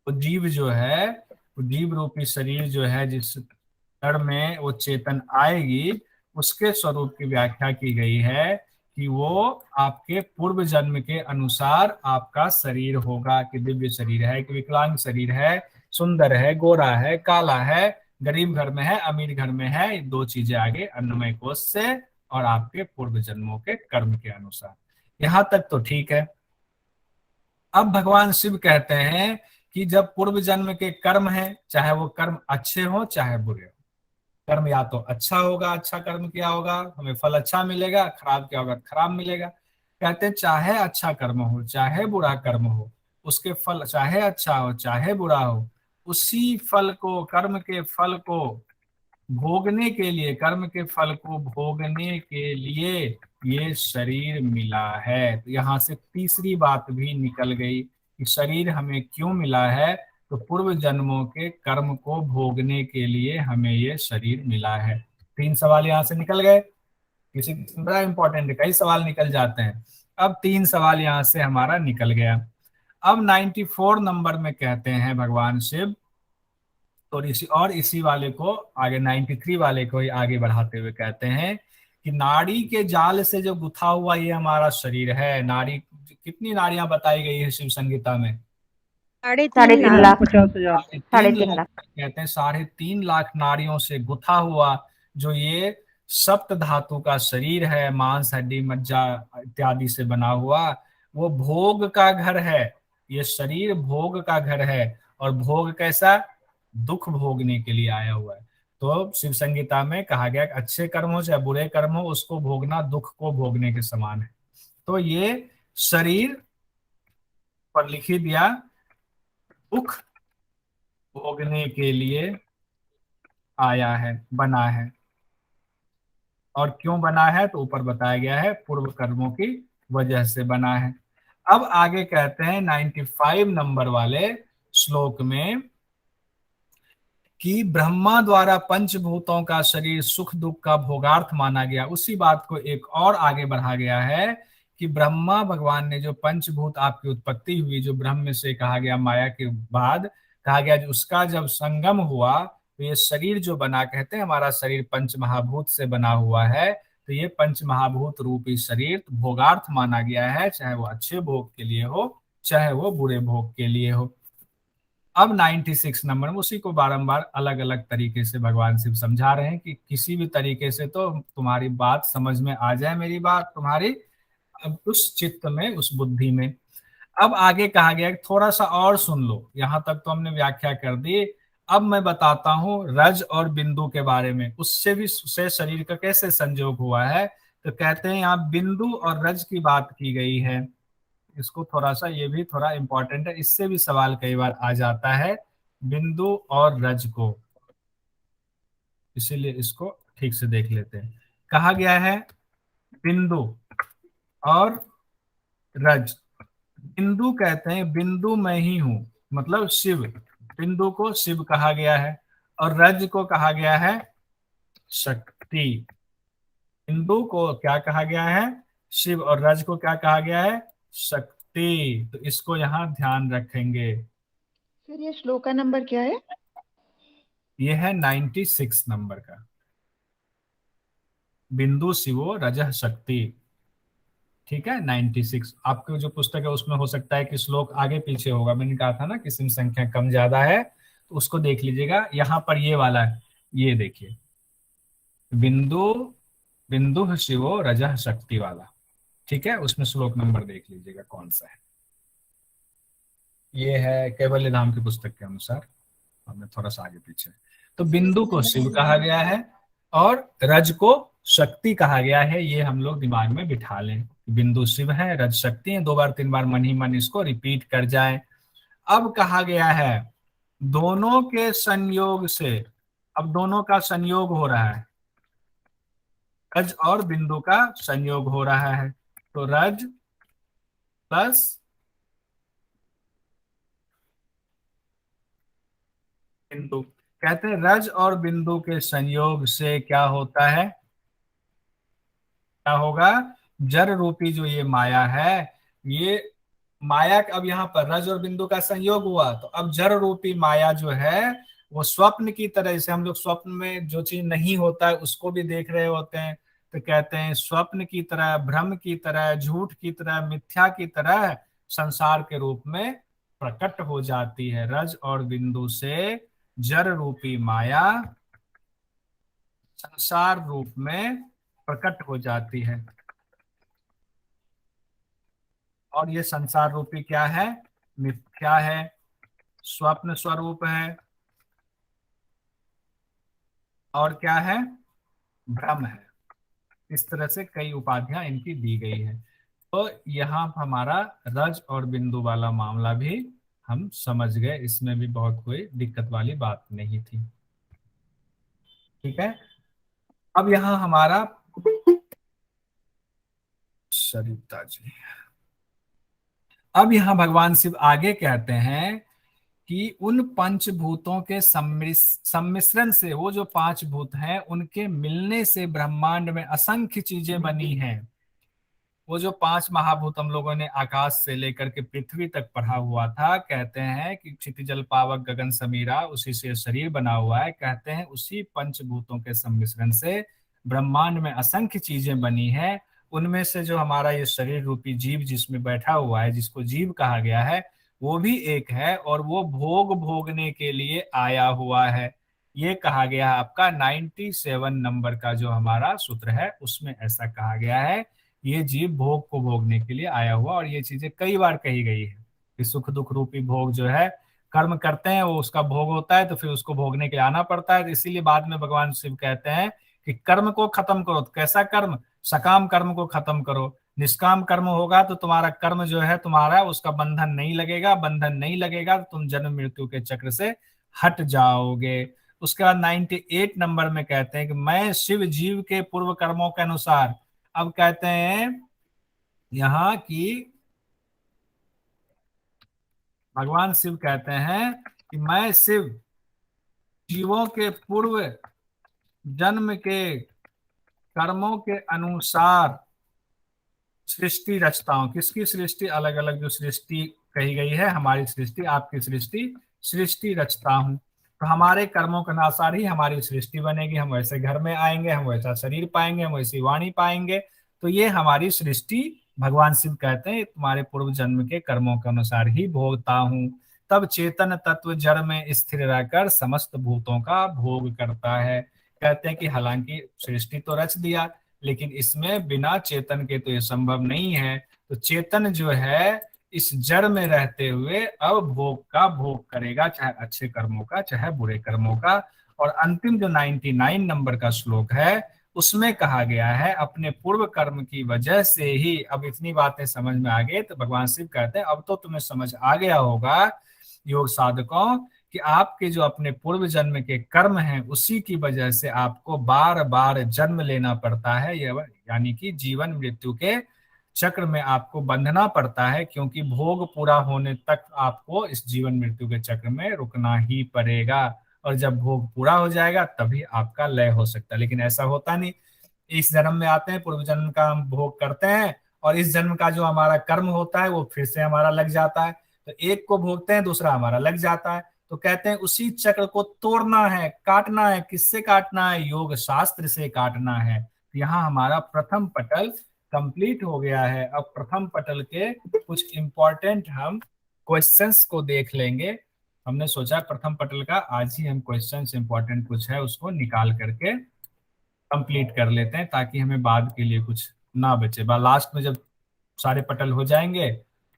वो जीव जो है, वो जीव रूपी शरीर जो है, जिस घर में वो चेतन आएगी, उसके स्वरूप की व्याख्या की गई है कि वो आपके पूर्व जन्म के अनुसार आपका शरीर होगा। कि दिव्य शरीर है, कि विकलांग शरीर है, सुंदर है, गोरा है, काला है, गरीब घर में है, अमीर घर में है, ये दो चीजें आगे अन्नमय कोष से और आपके पूर्व जन्मों के कर्म के अनुसार। यहां तक तो ठीक है। अब भगवान शिव कहते हैं कि जब पूर्व जन्म के कर्म हैं, चाहे वो कर्म अच्छे हो चाहे बुरे हो, कर्म या तो अच्छा होगा, अच्छा कर्म किया होगा हमें फल अच्छा मिलेगा, खराब किया होगा खराब मिलेगा। कहते हैं चाहे अच्छा कर्म हो चाहे बुरा कर्म हो, उसके फल चाहे अच्छा हो चाहे बुरा हो, उसी फल को, कर्म के फल को भोगने के लिए, कर्म के फल को भोगने के लिए ये शरीर मिला है। तो यहाँ से तीसरी बात भी निकल गई कि शरीर हमें क्यों मिला है, तो पूर्व जन्मों के कर्म को भोगने के लिए हमें ये शरीर मिला है। 3 सवाल यहाँ से निकल गए। किसी बड़ा इंपॉर्टेंट है, कई सवाल निकल जाते हैं। अब 3 सवाल यहाँ से हमारा निकल गया। अब 94 नंबर में कहते हैं भगवान शिव, तो इसी वाले को आगे 93 वाले को ही आगे बढ़ाते हुए कहते हैं कि नाड़ी के जाल से जो गुथा हुआ ये हमारा शरीर है। नाड़ी, कितनी नाड़ियां बताई गई है शिव संगीता में? 3.5 लाख। 50,000। 3.5 लाख। कहते हैं 3.5 लाख नाड़ियों से गुथा हुआ जो ये सप्त धातु का शरीर है, मांस, हड्डी, मज्जा इत्यादि से बना हुआ, वो भोग का घर है। ये शरीर भोग का घर है। और भोग कैसा? दुख भोगने के लिए आया हुआ है। तो शिव संगीता में कहा गया कि अच्छे कर्म हो चाहे बुरे कर्म हो, उसको भोगना दुख को भोगने के समान है। तो ये शरीर पर लिख ही दिया, दुख भोगने के लिए आया है, बना है। और क्यों बना है तो ऊपर बताया गया है, पूर्व कर्मों की वजह से बना है। अब आगे कहते हैं 95 नंबर वाले श्लोक में कि ब्रह्मा द्वारा पंचभूतों का शरीर सुख दुख का भोगार्थ माना गया। उसी बात को एक और आगे बढ़ा गया है कि ब्रह्मा भगवान ने जो पंचभूत आपकी उत्पत्ति हुई, जो ब्रह्म से कहा गया माया के बाद कहा गया, उसका जब संगम हुआ तो ये शरीर जो बना, कहते हैं हमारा शरीर पंच महाभूत से बना हुआ है, तो ये पंच महाभूत रूपी शरीर भोगार्थ माना गया है, चाहे वो अच्छे भोग के लिए हो चाहे वो बुरे भोग के लिए हो। अब 96 नंबर में उसी को बारंबार अलग अलग तरीके से भगवान शिव समझा रहे हैं कि किसी भी तरीके से तो तुम्हारी बात समझ में आ जाए, मेरी बात तुम्हारी अब उस चित्त में, उस बुद्धि में। अब आगे कहा गया कि थोड़ा सा और सुन लो, यहां तक तो हमने व्याख्या कर दी। अब मैं बताता हूं रज और बिंदु के बारे में, उससे भी से शरीर का कैसे संयोग हुआ है। तो कहते हैं यहाँ बिंदु और रज की बात की गई है। इसको थोड़ा सा, ये भी थोड़ा इंपॉर्टेंट है, इससे भी सवाल कई बार आ जाता है बिंदु और रज को, इसीलिए इसको ठीक से देख लेते हैं। कहा गया है बिंदु और रज। बिंदु कहते हैं बिंदु मैं ही हूं, मतलब शिव, बिंदु को शिव कहा गया है, और रज को कहा गया है शक्ति। बिंदु को क्या कहा गया है, शिव, और रज को क्या कहा गया है, शक्ति। तो इसको यहाँ ध्यान रखेंगे। सर ये श्लोक का नंबर क्या है? ये है 96 नंबर का, बिंदु शिवो रजः शक्ति। ठीक है, 96 आपकी जो पुस्तक है उसमें हो सकता है कि श्लोक आगे पीछे होगा, मैंने कहा था ना किसी में संख्या कम ज्यादा है तो उसको देख लीजिएगा। यहाँ पर ये वाला है, ये देखिए, बिंदु बिंदु शिवो रजः शक्ति वाला। ठीक है, उसमें श्लोक नंबर देख लीजिएगा कौन सा है। ये है कैवल्य धाम की पुस्तक के अनुसार, हमने थोड़ा सा आगे पीछे। तो बिंदु को शिव कहा गया है और रज को शक्ति कहा गया है, ये हम लोग दिमाग में बिठा लें। बिंदु शिव है, रज शक्ति है, 2 बार 3 बार मन ही मन इसको रिपीट कर जाए। अब कहा गया है दोनों के संयोग से, अब दोनों का संयोग हो रहा है, रज और बिंदु का संयोग हो रहा है, तो रज प्लस बिंदु। कहते हैं रज और बिंदु के संयोग से क्या होता है, क्या होगा, जर रूपी जो ये माया है, ये माया, अब यहाँ पर रज और बिंदु का संयोग हुआ तो अब जर रूपी माया जो है वो स्वप्न की तरह, जैसे हम लोग स्वप्न में जो चीज नहीं होता है उसको भी देख रहे होते हैं, तो कहते हैं स्वप्न की तरह, भ्रम की तरह, झूठ की तरह, मिथ्या की तरह संसार के रूप में प्रकट हो जाती है। रज और बिंदु से जर रूपी माया संसार रूप में प्रकट हो जाती है, और ये संसार रूपी क्या है, मिथ्या है, स्वप्न स्वरूप है, और क्या है, भ्रम है। इस तरह से कई उपाधियां इनकी दी गई है। तो यहाँ हमारा रज और बिंदु वाला मामला भी हम समझ गए, इसमें भी बहुत कोई दिक्कत वाली बात नहीं थी। ठीक है, अब यहाँ हमारा सरिता जी, अब यहाँ भगवान शिव आगे कहते हैं कि उन पंचभूतों के सम्मिश्रण से, वो जो 5 भूत हैं उनके मिलने से ब्रह्मांड में असंख्य चीजें बनी हैं। वो जो 5 महाभूत हम लोगों ने आकाश से लेकर के पृथ्वी तक पढ़ा हुआ था, कहते हैं कि क्षितिजल पावक गगन समीरा, उसी से शरीर बना हुआ है। कहते हैं उसी पंचभूतों के सम्मिश्रण से ब्रह्मांड में असंख्य चीजें बनी हैं। उनमें से जो हमारा ये शरीर रूपी जीव जिसमें बैठा हुआ है, जिसको जीव कहा गया है, वो भी एक है, और वो भोग भोगने के लिए आया हुआ है। ये कहा गया है आपका 97 नंबर का जो हमारा सूत्र है उसमें ऐसा कहा गया है, ये जीव भोग को भोगने के लिए आया हुआ। और ये चीजें कई बार कही गई है कि सुख दुख रूपी भोग जो है, कर्म करते हैं वो उसका भोग होता है, तो फिर उसको भोगने के लिए आना पड़ता है। तो इसीलिए बाद में भगवान शिव कहते हैं कि कर्म को खत्म करो। तो कैसा कर्म, सकाम कर्म को खत्म करो, निष्काम कर्म होगा तो तुम्हारा कर्म जो है तुम्हारा, उसका बंधन नहीं लगेगा, बंधन नहीं लगेगा तो तुम जन्म मृत्यु के चक्र से हट जाओगे। उसके बाद 98 नंबर में कहते हैं कि मैं शिव जीव के पूर्व कर्मों के अनुसार, अब कहते हैं यहाँ की भगवान शिव कहते हैं कि मैं शिव जीवों के पूर्व जन्म के कर्मों के अनुसार सृष्टि रचता हूँ। किसकी सृष्टि? अलग अलग जो सृष्टि कही गई है, हमारी सृष्टि, आपकी सृष्टि, सृष्टि रचता हूँ। तो हमारे कर्मों के अनुसार ही हमारी सृष्टि बनेगी। हम वैसे घर में आएंगे, हम वैसा शरीर पाएंगे, हम वैसी वाणी पाएंगे। तो ये हमारी सृष्टि, भगवान शिव कहते हैं, तुम्हारे पूर्व जन्म के कर्मों के अनुसार ही भोगता हूँ। तब चेतन तत्व जड़ में स्थिर रहकर समस्त भूतों का भोग करता है। कहते हैं कि हालांकि सृष्टि तो रच दिया, लेकिन इसमें बिना चेतन के तो ये संभव नहीं है। तो चेतन जो है इस जड़ में रहते हुए अब भोग का भोग करेगा, चाहे अच्छे कर्मों का चाहे बुरे कर्मों का। और अंतिम जो 99 नंबर का श्लोक है उसमें कहा गया है, अपने पूर्व कर्म की वजह से ही, अब इतनी बातें समझ में आ गई तो भगवान शिव कहते हैं अब तो तुम्हें समझ आ गया होगा योग साधकों कि आपके जो अपने पूर्व जन्म के कर्म हैं उसी की वजह से आपको बार बार जन्म लेना पड़ता है। यानी कि जीवन मृत्यु के चक्र में आपको बंधना पड़ता है, क्योंकि भोग पूरा होने तक आपको इस जीवन मृत्यु के चक्र में रुकना ही पड़ेगा। और जब भोग पूरा हो जाएगा तभी आपका लय हो सकता है, लेकिन ऐसा होता नहीं। इस जन्म में आते हैं, पूर्व जन्म का हम भोग करते हैं, और इस जन्म का जो हमारा कर्म होता है वो फिर से हमारा लग जाता है। तो एक को भोगते हैं, दूसरा हमारा लग जाता है। तो कहते हैं उसी चक्र को तोड़ना है, काटना है। किससे काटना है? योग शास्त्र से काटना है। तो यहाँ हमारा प्रथम पटल कंप्लीट हो गया है। अब प्रथम पटल के कुछ इंपॉर्टेंट हम क्वेश्चंस को देख लेंगे। हमने सोचा प्रथम पटल का आज ही हम क्वेश्चंस इंपॉर्टेंट कुछ है उसको निकाल करके कंप्लीट कर लेते हैं, ताकि हमें बाद के लिए कुछ ना बचे। लास्ट में जब सारे पटल हो जाएंगे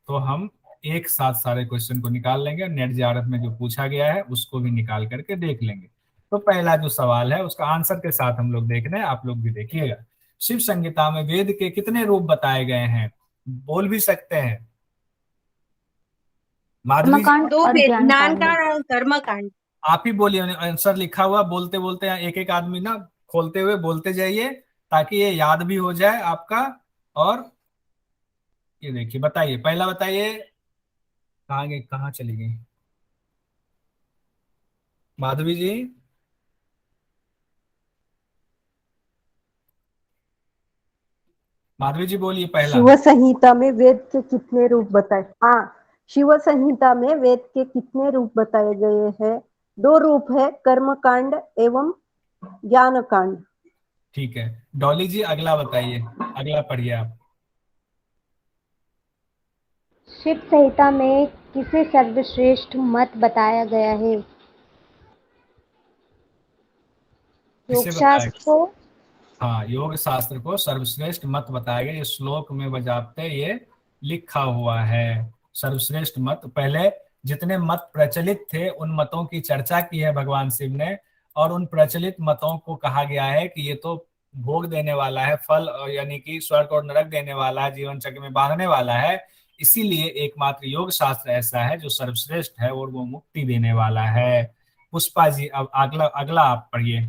तो हम एक साथ सारे क्वेश्चन को निकाल लेंगे, और नेट जेआरएफ में जो पूछा गया है उसको भी निकाल करके देख लेंगे। तो पहला जो सवाल है उसका आंसर के साथ हम लोग देख रहे हैं, आप लोग भी देखिएगा। शिव संहिता में वेद के कितने रूप बताए गए हैं? बोल भी सकते हैं। माधवी जी, कर्मकांड दो और भेद, ज्ञान ज्ञान कांड। कांड और कर्म कांड। आप ही बोलिए, आंसर लिखा हुआ बोलते बोलते एक एक आदमी ना खोलते हुए बोलते जाइए, ताकि ये याद भी हो जाए आपका। और ये देखिए, बताइए, पहला बताइए। कहाँ गई, कहाँ चली गई माधवी जी? माधवी जी बोलिए पहला। शिव संहिता में वेद के कितने रूप बताए? हाँ, शिव संहिता में वेद के कितने रूप बताए गए हैं? 2 रूप है, कर्म कांड एवं ज्ञान कांड। ठीक है, डॉली जी अगला बताइए, अगला पढ़िए आप। शिव संहिता में किसे सर्वश्रेष्ठ मत बताया गया है? किसे योग बताया? शास्त्र को। हाँ, योग शास्त्र को सर्वश्रेष्ठ मत बताया गया। ये श्लोक में बजाते ये लिखा हुआ है, सर्वश्रेष्ठ मत। पहले जितने मत प्रचलित थे उन मतों की चर्चा की है भगवान शिव ने, और उन प्रचलित मतों को कहा गया है कि ये तो भोग देने वाला है, फल यानी कि स्वर्ग और नरक देने वाला है, जीवन चक्र में बांधने वाला है। इसीलिए एकमात्र योग शास्त्र ऐसा है जो सर्वश्रेष्ठ है और वो मुक्ति देने वाला है। पुष्पा जी अब अगला अगला आप पढ़िए।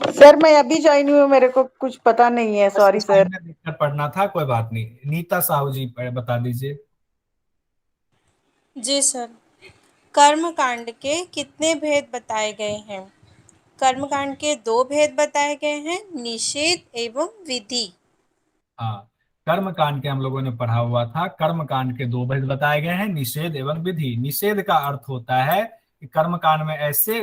सर मैं अभी ज्वाइन हुई हूँ, मेरे को कुछ पता नहीं है, सॉरी सर। देखकर पढ़ना था, कोई बात नहीं। नीता साहू जी बता दीजिए। जी सर। कर्म कांड के कितने भेद बताए गए हैं? कर्म कांड के 2 भेद बताए गए हैं, निषेध एवं विधि। हाँ, कर्म कांड के हम लोगों ने पढ़ा हुआ था। कर्म कांड के 2 भेद बताए गए हैं, निषेध एवं विधि। निषेध का अर्थ होता है कि कर्म कांड में ऐसे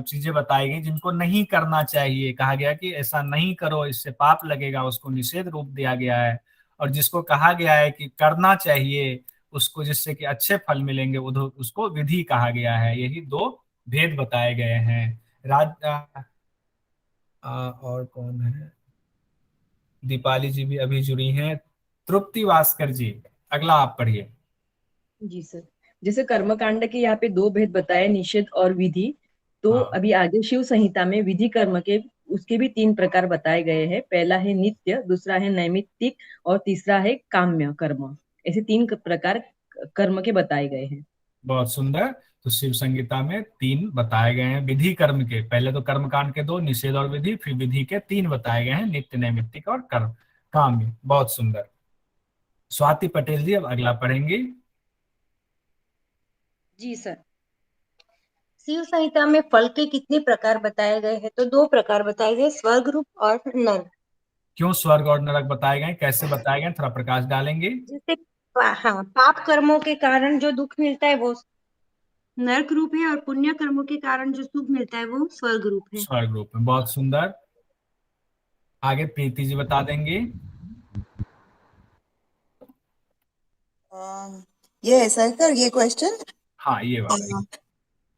चीजें बताई गई जिनको नहीं करना चाहिए, कहा गया कि ऐसा नहीं करो, इससे पाप लगेगा, उसको निषेध रूप दिया गया है। और जिसको कहा गया है कि करना चाहिए उसको, जिससे कि अच्छे फल मिलेंगे, उसको विधि कहा गया है। यही 2 भेद बताए गए हैं। और कौन है? दीपाली जी भी अभी जुड़ी हैं। तृप्ति भास्कर जी अगला आप पढ़िए। जी सर। जैसे कर्म कांड के यहाँ पे 2 भेद बताए, निषेध और विधि। तो हाँ, अभी आगे शिव संहिता में विधि कर्म के उसके भी 3 प्रकार बताए गए हैं। पहला है नित्य, दूसरा है नैमित्तिक और तीसरा है काम्य कर्म। ऐसे 3 प्रकार कर्म के बताए गए हैं। बहुत सुंदर। तो शिव संहिता में 3 बताए गए हैं विधि कर्म के। पहले तो कर्म कांड के 2, निषेध और विधि, फिर विधि के 3 बताए गए हैं, नित्य, नैमित्तिक और कर्म काम्य। बहुत सुंदर। स्वाति पटेल जी अब अगला पढ़ेंगी। जी सर। शिव संहिता में फल के कितने प्रकार बताए गए हैं? तो 2 प्रकार बताए गए, स्वर्ग रूप और नर्क। क्यों स्वर्ग और नरक बताए गए, कैसे बताए गए, थोड़ा प्रकाश डालेंगे। जैसे हाँ, पाप कर्मों के कारण जो दुख मिलता है वो नर्क रूप है, और पुण्य कर्मों के कारण जो सुख मिलता है वो स्वर्ग रूप है। स्वर्ग रूप में, बहुत सुंदर। आगे प्रीति जी बता देंगे। ये है सर का ये क्वेश्चन। हाँ ये वाला।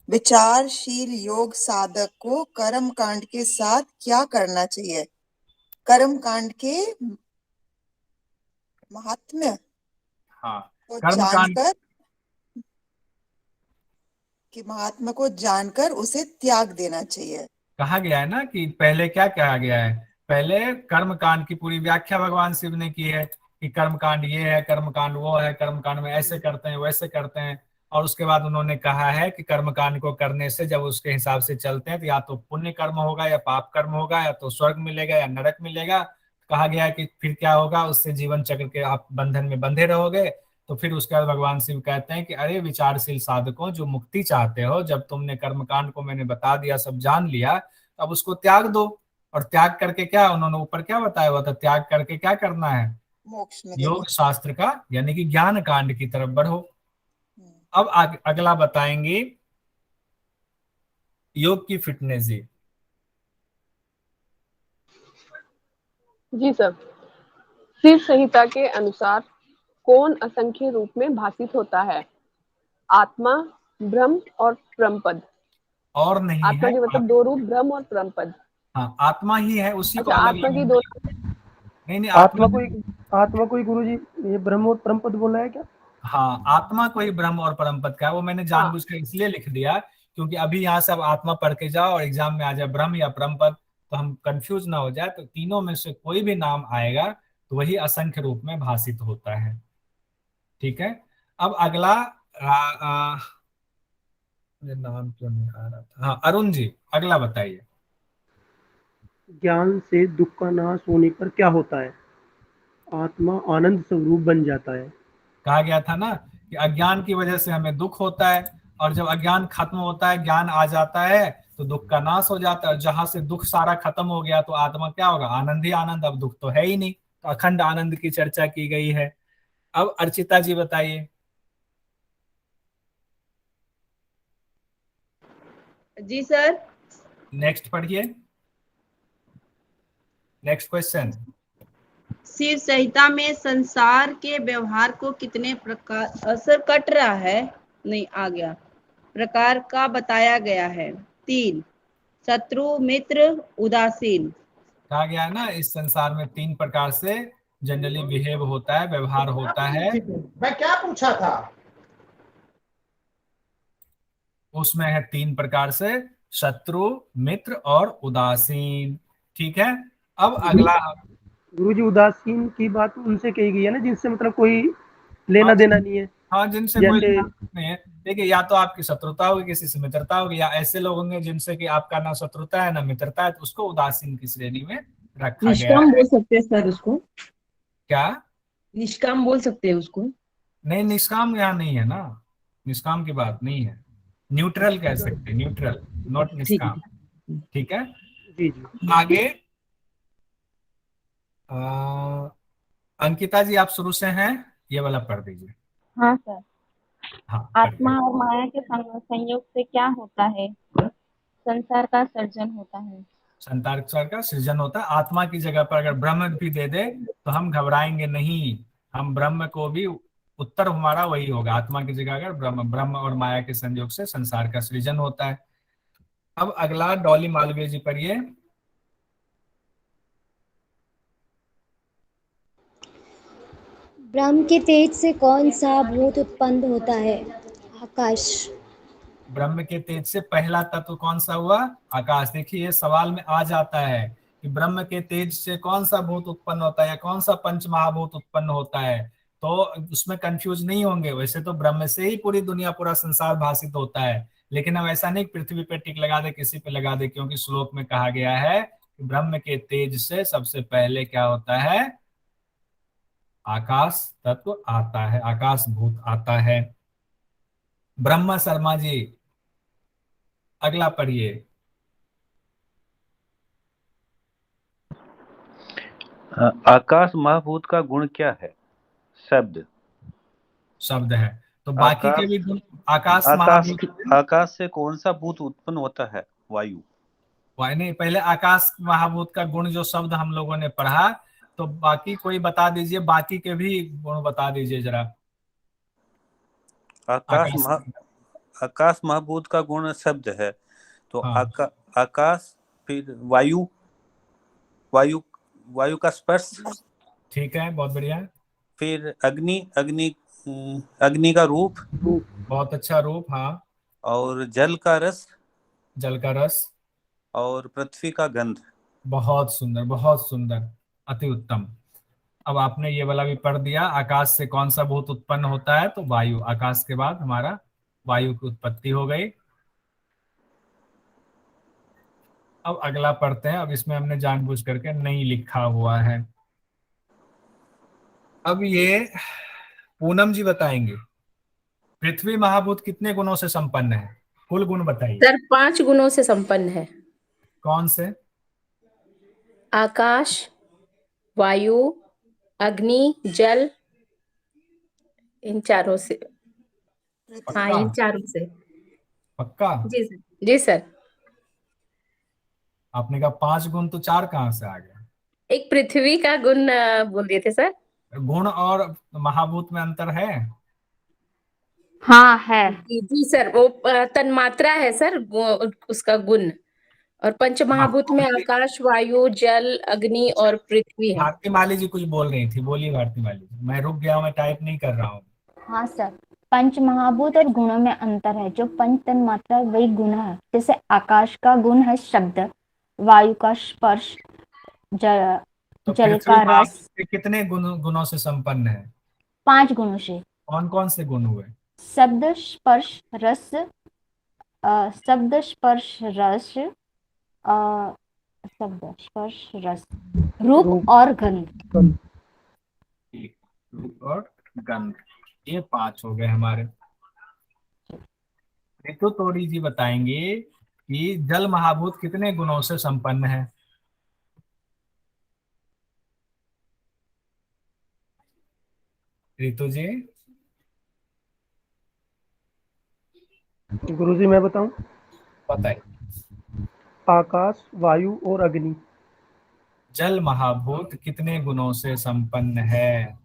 विचारशील योग साधक को कर्म कांड के साथ क्या करना चाहिए? कर्म कांड के महात्म्य हाँ को कर्म कांड, जानकर कि महात्मा को जानकर उसे त्याग देना चाहिए। कहा गया है ना कि पहले क्या कहा गया है, पहले कर्म कांड की पूरी व्याख्या भगवान शिव ने की है कि कर्म कांड ये है, कर्म कांड वो है, कर्म कांड में ऐसे करते हैं वैसे करते हैं। और उसके बाद उन्होंने कहा है कि कर्म कांड को करने से जब उसके हिसाब से चलते हैं तो या तो पुण्य कर्म होगा या पाप कर्म होगा, या तो स्वर्ग मिलेगा या नरक मिलेगा। कहा गया है कि फिर क्या होगा, उससे जीवन चक्र के आप बंधन में बंधे रहोगे। तो फिर उसके बाद भगवान शिव कहते हैं कि अरे विचारशील साधकों, जो मुक्ति चाहते हो, जब तुमने कर्मकांड को मैंने बता दिया, सब जान लिया, अब उसको त्याग दो। और त्याग करके क्या, उन्होंने ऊपर क्या बताया हुआ था, त्याग करके क्या करना है, मोक्ष में योग शास्त्र का यानी कि ज्ञान कांड की तरफ बढ़ो। अब अगला बताएंगे योग की फिटनेस जी। जी सर, शिव संहिता के अनुसार कौन असंख्य रूप में भाषित होता है? आत्मा, ब्रह्म और परमपद। और नहीं आत्मा है के मतलब 2 रूप, ब्रह्म और परमपद। हाँ आत्मा ही है, उसी को अच्छा, अलग आत्मा अलग की 2। नहीं नहीं आत्मा को ही गुरु जी ये ब्रह्म और परमपद बोला है क्या? हाँ आत्मा को ही ब्रह्म और परम पद का है, वो मैंने हाँ, जानबूझ कर इसलिए लिख दिया क्योंकि अभी यहाँ से अब आत्मा पढ़ के जाओ और एग्जाम में आ जाए ब्रह्म या परम पद, तो हम कंफ्यूज ना हो जाए। तो तीनों में से कोई भी नाम आएगा तो वही असंख्य रूप में भाषित होता है। ठीक है। अब अगला मुझे नाम क्यों नहीं आ रहा था, हाँ अरुण जी अगला बताइए। ज्ञान से दुख का नाश होने पर क्या होता है? आत्मा आनंद स्वरूप बन जाता है। कहा गया था ना कि अज्ञान की वजह से हमें दुख होता है, और जब अज्ञान खत्म होता है, ज्ञान आ जाता है, तो दुख का नाश हो जाता है। जहां से दुख सारा खत्म हो गया तो आत्मा क्या होगा, आनंद ही आनंद, अब दुख तो है ही नहीं। तो अखंड आनंद की चर्चा की गई है। अब अर्चिता जी बताइए। जी सर। नेक्स्ट पढ़िए, नेक्स्ट क्वेश्चन। शिव संहिता में संसार के व्यवहार को कितने प्रकार असर कट रहा है, नहीं आ गया, प्रकार का बताया गया है? 3, शत्रु, मित्र, उदासीन। कहा गया है ना इस संसार में 3 प्रकार से जनरली बिहेव होता है, व्यवहार होता है। मैं क्या पूछा था? उसमें है 3 प्रकार से, शत्रु, मित्र और उदासीन। ठीक है। अब अगला, गुरु जी उदासीन की बात उनसे कही गई है ना जिनसे मतलब कोई लेना हाँ देना नहीं है। हाँ जिनसे कोई जैसे लेना नहीं है। देखिए या तो आपकी शत्रुता होगी, किसी से मित्रता होगी, या ऐसे लोग होंगे जिनसे कि आपका ना शत्रुता है ना मित्रता है, तो उसको उदासीन की श्रेणी में रखा गया निष्काम है। बोल सकते हैं सर उसको। क्या? निष्काम बोल सकते हैं उसको। नहीं निष्काम यहाँ नहीं है ना, निष्काम की बात नहीं है, न्यूट्रल कह सकते हैं, न्यूट्रल, नॉट ठीक निष्काम। ठीक है। जी जी आगे अंकिता जी आप शुरू से हैं, ये वाला पढ़ दीजिए। हाँ सर। हाँ आत्मा और माया के संयोग से क्या होता है? संसार का सर्जन होता है। संसार का सृजन होता है। आत्मा की जगह पर अगर ब्रह्म भी दे दे तो हम घबराएंगे नहीं, हम ब्रह्म को भी, उत्तर हमारा वही होगा। आत्मा की जगह अगर ब्रह्म, ब्रह्म और माया के संयोग से संसार का सृजन होता है। अब अगला डॉली मालवीय जी पढ़िए। ब्रह्म के तेज से कौन सा भूत उत्पन्न होता है? आकाश। ब्रह्म के तेज से पहला तत्व कौन सा हुआ? आकाश। देखिए ये सवाल में आ जाता है कि ब्रह्म के तेज से कौन सा भूत उत्पन्न होता है या कौन सा पंच महाभूत उत्पन्न होता है, तो उसमें कंफ्यूज नहीं होंगे। वैसे तो ब्रह्म से ही पूरी दुनिया, पूरा संसार भाषित होता है, लेकिन हम ऐसा नहीं पृथ्वी पे टिक लगा दे, किसी पे लगा दे, क्योंकि श्लोक में कहा गया है कि ब्रह्म के तेज से सबसे पहले क्या होता है, आकाश तत्व आता है, आकाश भूत आता है। ब्रह्मा शर्मा जी अगला पढ़िए। आकाश महाभूत का गुण क्या है? शब्द। शब्द है। तो बाकी के आकाश भी गुण आकाश आकाश महाभूत। आकाश से कौन सा भूत उत्पन्न होता है? वायु। नहीं, पहले आकाश महाभूत का गुण जो शब्द हम लोगों ने पढ़ा, तो बाकी कोई बता दीजिए, बाकी के भी गुण बता दीजिए जरा। आकाश। आकाश महाभूत का गुण शब्द है, तो हाँ। आकाश, फिर वायु, वायु वायु का स्पर्श। ठीक है, बहुत बढ़िया। फिर अग्नि, अग्नि का रूप। बहुत अच्छा रूप, हाँ। और जल का रस। जल का रस। और पृथ्वी का गंध। बहुत सुंदर, बहुत सुंदर, अति उत्तम। अब आपने ये वाला भी पढ़ दिया, आकाश से कौन सा भूत उत्पन्न होता है, तो वायु। आकाश के बाद हमारा वायु की उत्पत्ति हो गई। अब अगला पढ़ते हैं। अब इसमें हमने जानबूझ करके नहीं लिखा हुआ है। अब ये पूनम जी बताएंगे, पृथ्वी महाभूत कितने गुणों से संपन्न है? कुल गुण बताइए। सर 5 गुणों से संपन्न है। कौन से? आकाश, वायु, अग्नि, जल, इन चारों से। हाँ, इन चारों से। पक्का? जी सर, जी सर। आपने कहा 5 गुण, तो 4 कहाँ से आ गया? एक पृथ्वी का गुण बोल दिए थे सर। गुण और महाभूत में अंतर है? हाँ है। जी सर, वो तन्मात्रा है सर, उसका गुण। और पंच महाभूत में आकाश, वायु, जल, अग्नि और पृथ्वी है। भारती माली जी कुछ बोल रही थी, बोलिए भारती माली जी। मैं रुक गया हूँ, मैं टाइप नहीं कर रहा हूँ। हाँ सर, पंच महाभूत और गुणों में अंतर है। जो पंच तन मात्रा वही गुण है। जैसे आकाश का गुण है शब्द, वायु का स्पर्श, तो जल पृथ्वी का रस। कितने गुणों से संपन्न है? 5 गुणों से। कौन कौन से गुण हुए? शब्द, स्पर्श, रस, शब्द, स्पर्श, रस, शब्द, स्पर्श, रस, रूप और गंध। रूप और गंध, ये 5 हो गए हमारे। ऋतु तोड़ी जी बताएंगे कि जल महाभूत कितने गुणों से संपन्न है? ऋतु जी। गुरुजी मैं बताऊं? बताइए। आकाश, वायु और अग्नि। जल महाभूत कितने गुणों से संपन्न है?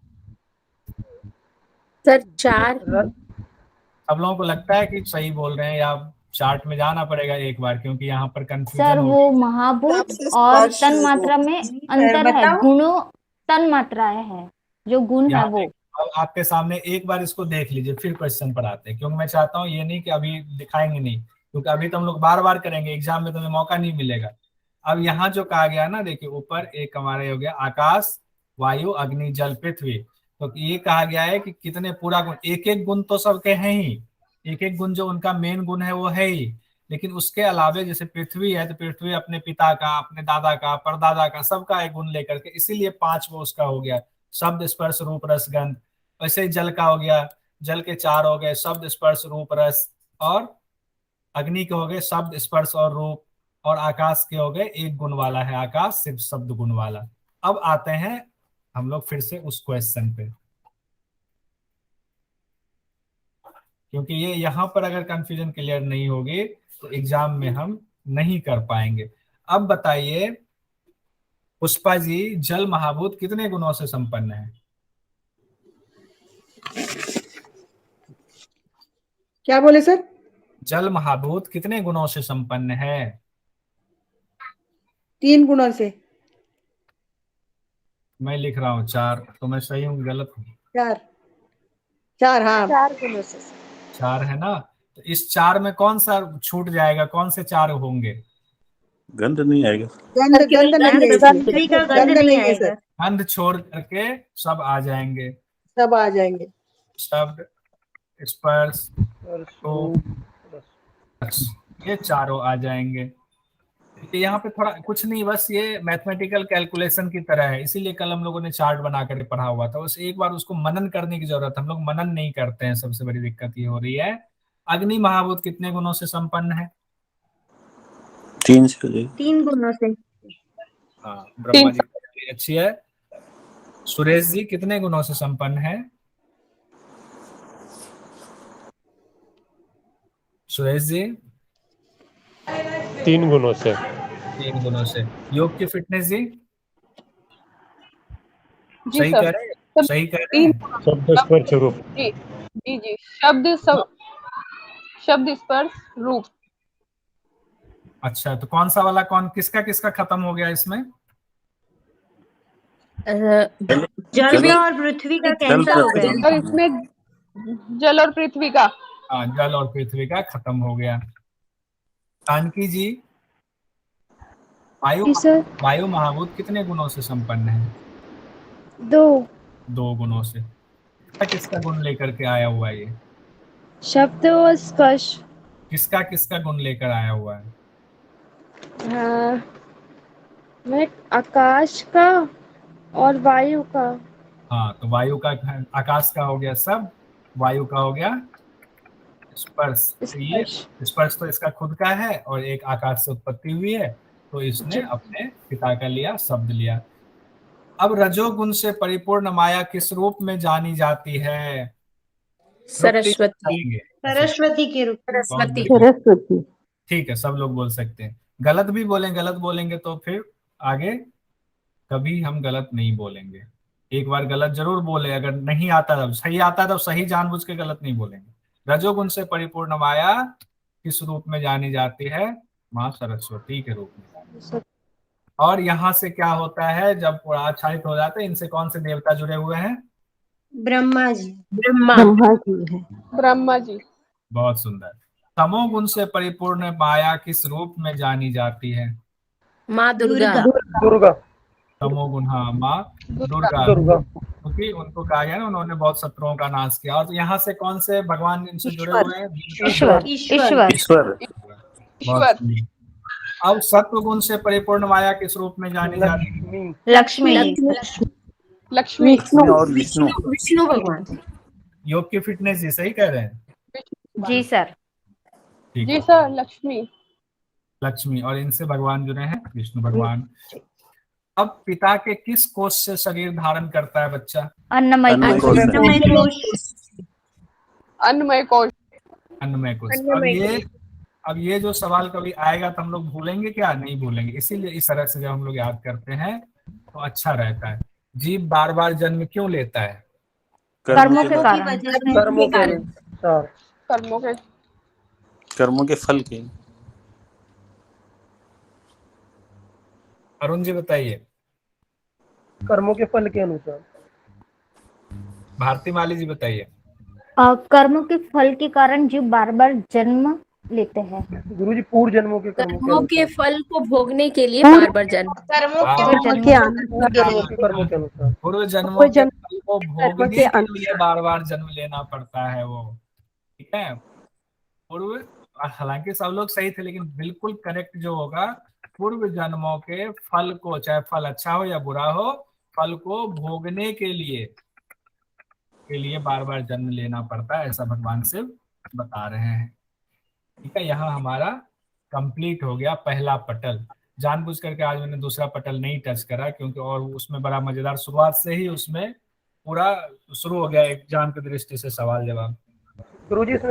सर 4। सब लोगों को लगता है कि सही बोल रहे हैं, या चार्ट में जाना पड़ेगा एक बार, क्योंकि यहाँ पर सर कंफ्यूजन हो वो महाभूत और तन मात्रा में अंतर है। गुणों तन मात्राएं है, जो गुण है वो। अब आपके सामने एक बार इसको देख लीजिए, फिर क्वेश्चन पर आते हैं, क्योंकि मैं चाहता हूँ ये नहीं कि अभी दिखाएंगे नहीं, क्योंकि अभी तो हम लोग बार बार करेंगे, एग्जाम में तुम्हें मौका नहीं मिलेगा। अब यहाँ जो कहा गया ना, देखिए ऊपर एक हमारा हो गया आकाश, वायु, अग्नि, जल, पृथ्वी। तो ये कहा गया है कि कितने पूरा गुण, एक एक गुण तो सबके हैं ही, एक एक गुण जो उनका मेन गुण है वो है ही, लेकिन उसके अलावे जैसे पृथ्वी है, तो पृथ्वी अपने पिता का, अपने दादा का, परदादा का, सबका एक गुण लेकर के, इसीलिए 5 वो उसका हो गया। शब्द, स्पर्श, रूप, रस, गंध। वैसे ही जल का हो गया, जल के 4 हो गए, शब्द, स्पर्श, रूप, रस। और अग्नि के हो गए शब्द, स्पर्श और रूप। और आकाश के हो गए एक गुण वाला है आकाश, सिर्फ शब्द गुण वाला। अब आते हैं हम लोग फिर से उस क्वेश्चन पे, क्योंकि ये यहाँ पर अगर कंफ्यूजन क्लियर नहीं होगी तो एग्जाम में हम नहीं कर पाएंगे। अब बताइए पुष्पा जी, जल महाभूत कितने गुणों से संपन्न है? क्या बोले सर? जल महाभूत कितने गुणों से संपन्न है? 3 गुणों से। मैं लिख रहा हूँ 4, तो मैं सही हूँ गलत हूँ? 4 हाँ 4 गुणों से। 4 है ना? तो इस 4 में कौन सा छूट जाएगा? कौन से 4 होंगे? गंध नहीं आएगा। गंध नहीं है सर। गंध छोड़ करके सब आ जाएंगे। सब आ जाएंगे। शब्द, स्पर्श, ये चारों आ जाएंगे। यहाँ पे थोड़ा कुछ नहीं, बस ये मैथमेटिकल कैलकुलेशन की तरह है, इसीलिए कल हम लोगों ने चार्ट बना कर पढ़ा हुआ था। बस एक बार उसको मनन करने की जरूरत है, हम लोग मनन नहीं करते हैं, सबसे बड़ी दिक्कत ये हो रही है। अग्नि महाभूत कितने गुणों से संपन्न है? 3 से हो जाएगी। 3 गुणों से। हाँ, ब्रह्मा जी की तैयारी अच्छी है। सुरेश जी कितने गुणों से संपन्न है? सुरेश जी 3 गुणों से। 3 गुणों से। योग की फिटनेस जी जी सही सर। कह रहे हैं? सही कह रहे हैं? शब्द स्पर्श रूप। जी जी जी, शब्द स्पर्श रूप। अच्छा, तो कौन सा वाला किसका किसका खत्म हो गया इसमें? जल और पृथ्वी का कैंसिल हो गया। और इसमें जल और पृथ्वी का। हाँ, जल और पृथ्वी का खत्म हो गया। जानकी जी वायु महाभूत कितने गुणों से संपन्न है? 2 गुणों से। किसका गुण लेकर के आया हुआ है ये? शब्द और स्पर्श। किसका किसका गुण लेकर आया हुआ है? मैं आकाश का और वायु का। हाँ, तो वायु का, आकाश का हो गया सब, वायु का हो गया स्पर्श। तो ये स्पर्श तो इसका खुद का है और एक आकाश से उत्पत्ति हुई है, तो इसने अपने पिता का लिया, शब्द लिया। अब रजोगुण से परिपूर्ण माया किस रूप में जानी जाती है? सरस्वती। सरस्वती के रूप। सरस्वती। ठीक है, सब लोग बोल सकते हैं। गलत भी बोलें, गलत बोलेंगे तो फिर आगे कभी हम गलत नहीं बोलेंगे। एक बार गलत जरूर बोले, अगर नहीं आता तब सही आता तब सही, जानबूझ के गलत नहीं बोलेंगे। रजोगुण से परिपूर्ण माया किस रूप में जानी जाती है? माँ सरस्वती के रूप में। और यहाँ से क्या होता है, जब आच्छादित हो जाते हैं, इनसे कौन से देवता जुड़े हुए हैं? ब्रह्मा जी। ब्रह्मा जी। बहुत सुंदर। तमोगुण से परिपूर्ण माया किस रूप में जानी जाती है? माँ दुर्गा। दुर्गा। तमोगुण, हाँ, माँ दुर्गा। क्योंकि उनको कहा गया ना, उन्होंने बहुत शत्रुओं का नाश किया। और यहाँ से कौन से भगवान इनसे जुड़े हुए हैं? ईश्वर। बहुत सुंदर। अब सत्व गुण से परिपूर्ण माया किस रूप में जानी जाती है? लक्ष्मी। लक्ष्मी और विष्णु। विष्णु भगवान। योग की फिटनेस जी सही कह रहे हैं? जी सर। ठीक जी है। सर, लक्ष्मी। लक्ष्मी, और इनसे भगवान जुड़े हैं विष्णु भगवान। अब पिता के किस कोष से शरीर धारण करता है बच्चा? अन्नमय कोश। अन्नमय कोश। अन्नमय कोश। अब ये जो सवाल कभी आएगा तो हम लोग भूलेंगे क्या? नहीं भूलेंगे। इसीलिए इस तरह से जब हम लोग याद करते हैं तो अच्छा रहता है। जीव बार बार जन्म क्यों लेता है? कर्मों के कारण। कर्मों के फल के। अरुण जी बताइए। कर्मों के फल के अनुसार। भारती माली जी बताइए। कर्मों के फल के कारण जीव बार बार जन्म लेते हैं। गुरुजी पूर्व जन्मों के कर्मों के फल को भोगने के लिए बार बार जन्म। पूर्व जन्मों के फल को भोगने के लिए बार बार जन्म लेना पड़ता है वो। ठीक है, पूर्व, हालांकि सब लोग सही थे, लेकिन बिल्कुल करेक्ट जो होगा, पूर्व जन्मों के फल को, चाहे फल अच्छा हो या बुरा हो, फल को भोगने के लिए बार बार जन्म लेना पड़ता है, ऐसा भगवान शिव बता रहे हैं। ठीक है, यहाँ हमारा कंप्लीट हो गया पहला पटल। जानबूझ करके आज मैंने दूसरा पटल नहीं टच करा, क्योंकि और उसमें बड़ा मजेदार, शुरुआत से ही उसमें पूरा शुरू हो गया एग्जाम की दृष्टि से सवाल जवाब। गुरुजी